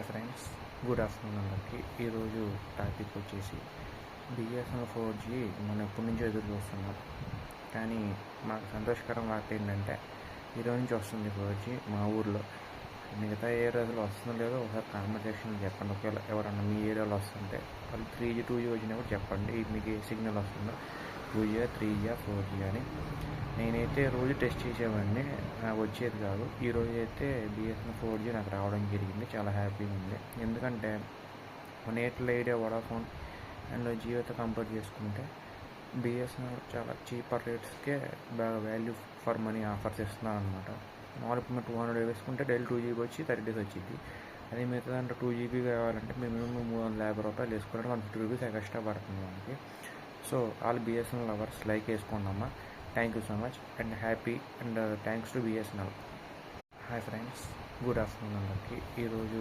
Hi friends, good afternoon అందరికి. ఈరోజు topic వచ్చేసి బిఎస్ఎన్ఎల్ 4G మనం ఎప్పటి నుంచో ఎదురు చూస్తున్నాం. కానీ మాకు సంతోషకరం వార్త ఏంటంటే ఈరోజు నుంచి వస్తుంది 4G మా ఊర్లో. మిగతా ఏరియాలో వస్తుందో లేదో ఒకసారి కామెంట్ సెక్షన్లో చెప్పండి. ఒకవేళ ఎవరన్నా మీ ఏరియాలో వస్తుంటే వాళ్ళు 3G 2G వచ్చినప్పుడు చెప్పండి మీకు ఏ సిగ్నల్ వస్తుందో, 2G 3G 4G అని. నేనైతే రోజు టెస్ట్ చేసేవాడిని, నాకు వచ్చేది కాదు. ఈరోజు అయితే బిఎస్ఎన్ఎల్ 4G నాకు రావడం జరిగింది. చాలా హ్యాపీగా ఉంది. ఎందుకంటే మన ఎయిర్టెల్, ఐడియా, వోడాఫోన్ అండ్ జియోతో కంపేర్ చేసుకుంటే బిఎస్ఎన్ఎల్ చాలా చీపర్ రేట్స్కే బాగా వాల్యూ ఫర్ మనీ ఆఫర్స్ ఇస్తున్నారు అనమాట. మామూలు మేము 200 వేసుకుంటే డైలీ 2GB వచ్చి 30 days వచ్చింది. అదే మిగతా దాంట్లో 2GB కావాలంటే మినిమం 350 రూపాయలు వేసుకుంటే 150 రూపీస్ ఎక్స్ట్రా పడుతుంది మనకి. So all BSNL lovers like వేసుకోండమ్మా. Thank you so much and happy and thanks to BSNL. Hi friends, good afternoon అందరికి. ఈరోజు